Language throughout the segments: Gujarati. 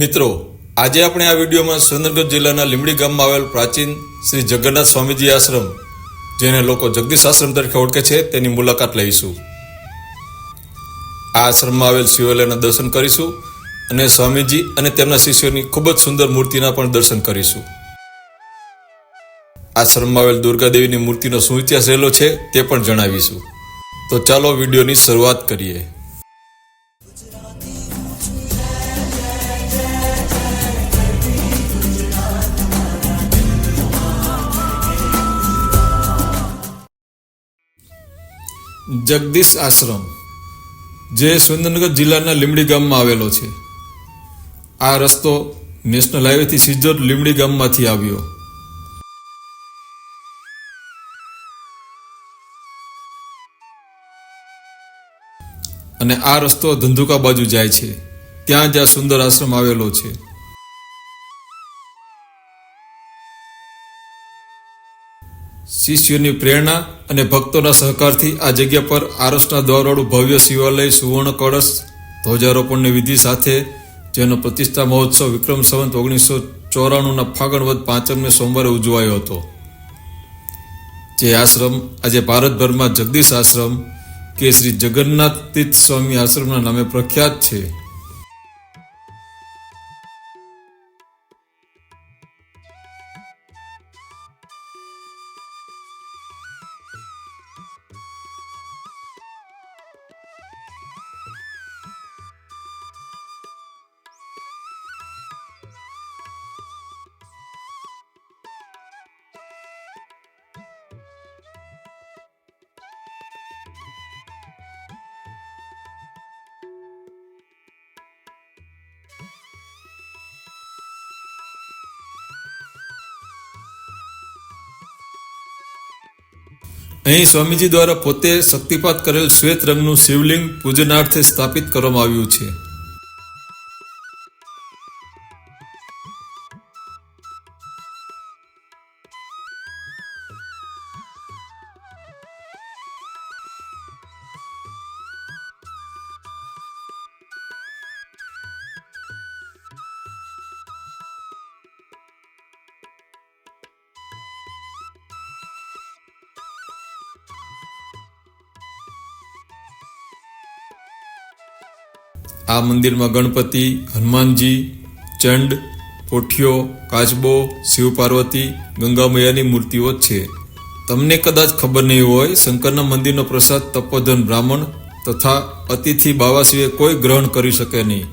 મિત્રો, આજે આપણે આ વિડીયોમાં સુરેન્દ્રનગર જિલ્લાના લીંબડી ગામમાં આવેલ પ્રાચીન શ્રી જગન્નાથ સ્વામીજી આશ્રમ, જેને લોકો જગદીશ આશ્રમ તરીકે ઓળખે છે, તેની મુલાકાત લઈશું. આ આશ્રમમાં આવેલ શિવાલયના દર્શન કરીશું અને સ્વામીજી અને તેમના શિષ્યોની ખૂબ જ સુંદર મૂર્તિના પણ દર્શન કરીશું. આશ્રમમાં આવેલ દુર્ગા દેવીની મૂર્તિનો શું ઇતિહાસ રહેલો છે તે પણ જણાવીશું. તો ચાલો વિડીયોની શરૂઆત કરીએ. જગદીશ આશ્રમ, જે સુરેન્દ્રનગર જિલ્લાના લીંબડી ગામમાં આવેલો છે. આ રસ્તો નેશનલ હાઈવેથી સીધો લીંબડી ગામમાંથી આવ્યો. અને આ રસ્તો ધંધુકા બાજુ જાય છે. ત્યાં જ આ સુંદર આશ્રમ આવેલો છે. શિષ્યોની પ્રેરણા અને ભક્તોના સહકારથી આ જગ્યા પર આરસના દ્વારવાળું ભવ્ય શિવાલય, સુવર્ણ કળશ, ધ્વજારોપણની વિધિ સાથે, જેનો પ્રતિષ્ઠા મહોત્સવ વિક્રમ સંવત 1994 ફાગણ વદ 5મે સોમવારે ઉજવાયો હતો. જે આશ્રમ આજે ભારતભરમાં જગદીશ આશ્રમ કે શ્રી જગન્નાથ તીર્થ સ્વામી આશ્રમના નામે પ્રખ્યાત છે. અહીં સ્વામીજી દ્વારા પોતે શક્તિપાત કરેલ શ્વેત રંગનું શિવલિંગ પૂજનાર્થે સ્થાપિત કરવામાં આવ્યું છે. આ મંદિરમાં ગણપતિ, હનુમાનજી, ચંડ, પોઠિયો, કાચબો, શિવ પાર્વતી, ગંગા મૈયાની મૂર્તિઓ છે. તમને કદાચ ખબર નહીં હોય, શંકરના મંદિરનો પ્રસાદ તપોધન બ્રાહ્મણ તથા અતિથિ બાવા સિવાય કોઈ ગ્રહણ કરી શકે નહીં.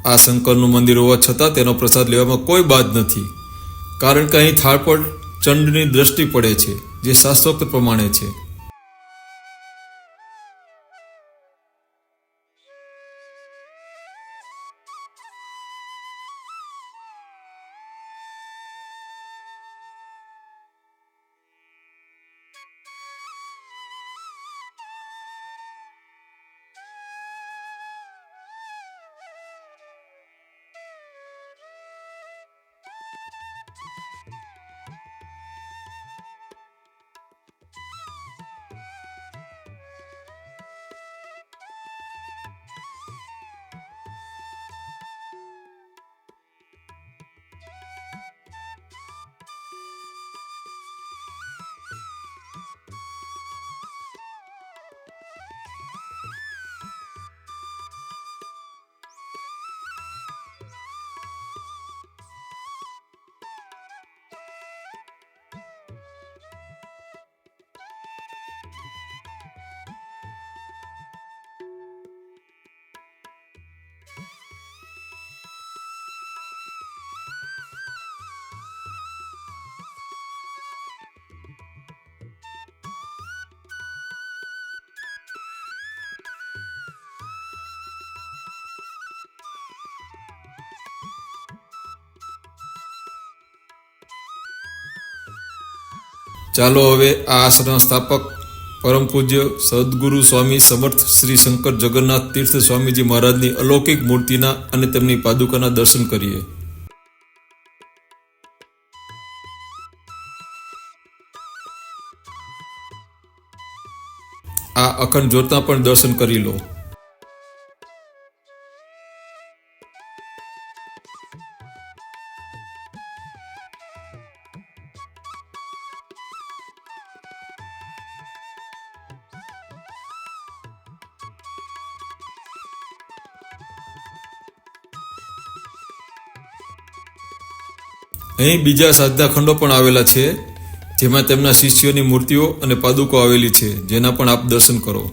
આ શંકરનું મંદિર હોવા છતાં તેનો પ્રસાદ લેવામાં કોઈ બાદ નથી, કારણ કે અહીં થાળ પર ચંડની દ્રષ્ટિ પડે છે, જે શાસ્ત્રોક્ત પ્રમાણે છે. ચાલો હવે આ આશ્રમના સ્થાપક પરમ પૂજ્ય સદગુરુ સ્વામી સમર્થ શ્રી શંકર જગન્નાથ તીર્થ સ્વામીજી મહારાજની અલૌકિક મૂર્તિના અને તેમની પાદુકાના દર્શન કરીએ. આ અખંડ જ્યોતના પણ દર્શન કરી લો. અહીં બીજા સાધના ખંડો પણ આવેલા છે, જેમાં તેમના શિષ્યોની મૂર્તિઓ અને પાદુકો આવેલી છે, જેના પણ આપ દર્શન કરો.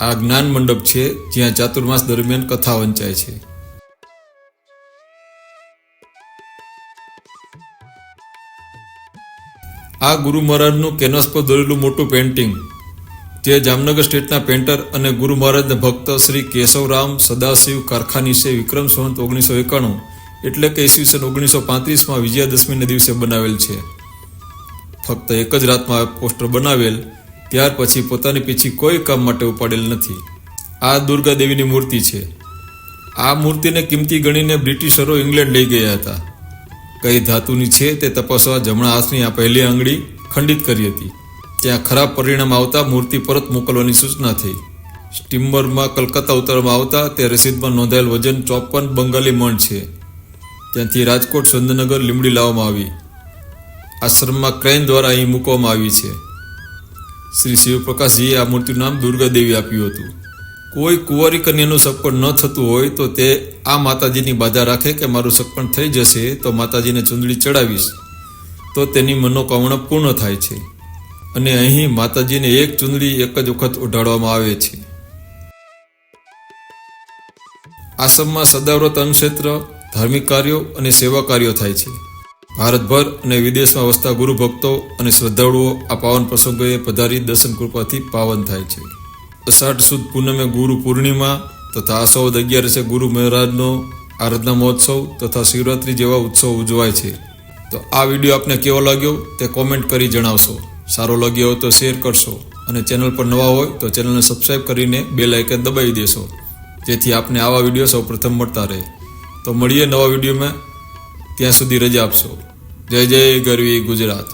આ જ્ઞાન મંડપ છે, જ્યાં ચાતુર્માસ દરમિયાન કથા વંચાય છે. આ ગુરુ મહારાજનું કેનવાસ પર દોરેલું મોટું પેઇન્ટિંગ, જે જામનગર સ્ટેટના પેન્ટર અને ગુરુ મહારાજના ભક્ત શ્રી કેશવરામ સદાશિવ કારખાનીસે વિક્રમ સંવત 1991 એટલે કે ઈસવીસન 1935 વિજયાદશમીના દિવસે બનાવેલ છે. ફક્ત એક જ રાતમાં પોસ્ટર બનાવેલ, ત્યાર પછી પોતાની પીછી કોઈ કામ માટે ઉપાડેલ નથી. આ દુર્ગા દેવીની મૂર્તિ છે. આ મૂર્તિને કિંમતી ગણીને બ્રિટિશરો ઇંગ્લેન્ડ લઈ ગયા હતા. કઈ ધાતુની છે તે તપાસવા જમણા હાથની આ પહેલી આંગળી ખંડિત કરી હતી. ત્યાં ખરાબ પરિણામ આવતા મૂર્તિ પરત મોકલવાની સૂચના થઈ. સ્ટીમરમાં કલકત્તા ઉતારવામાં આવતા તે રસીદમાં નોંધાયેલ વજન 54 બંગાળી મણ છે. ત્યાંથી રાજકોટ, સુરેન્દ્રનગર, લીંબડી લાવવામાં આવી. આશ્રમમાં ક્રેન દ્વારા અહીં મૂકવામાં આવી છે. શ્રી શિવપ્રકાશજીએ આ મૂર્તિનું નામ દુર્ગા દેવી આપ્યું હતું. કોઈ કુંવારી કન્યાનું સગપણ ન થતું હોય તો તે આ માતાજીની બાધા રાખે કે મારું સગપણ થઈ જશે તો માતાજીને ચૂંદડી ચડાવીશ, તો તેની મનોકામના પૂર્ણ થાય છે. અને અહીં માતાજીને એક ચૂંદડી એક જ વખત ઓઢાડવામાં આવે છે. આશ્રમમાં સદાવ્રત અન્નક્ષેત્ર, ધાર્મિક કાર્યો અને સેવા કાર્યો થાય છે. ભારતભર અને વિદેશમાં વસતા ગુરુ ભક્તો અને શ્રદ્ધાળુઓ આ પાવન પ્રસંગોએ પધારી દર્શન કૃપાથી પાવન થાય છે. અષાઢ સુદ પૂનમે ગુરુ પૂર્ણિમા તથા આસોદ 11 ગુરુ મહારાજનો આરાધના મહોત્સવ તથા શિવરાત્રી જેવા ઉત્સવ ઉજવાય છે. તો આ વિડીયો આપને કેવો લાગ્યો તે કોમેન્ટ કરી જણાવશો. સારો લાગ્યો હોય તો શેર કરશો અને ચેનલ પર નવા હોય તો ચેનલને સબસ્ક્રાઈબ કરીને બેલ આઇકન દબાવી દેશો, જેથી આપને આવા વિડીયો સૌપ્રથમ મળતા રહે. તો મળીએ નવા વિડીયોમાં, ત્યાં સુધી રજા આપશો. જય જય ગરવી ગુજરાત.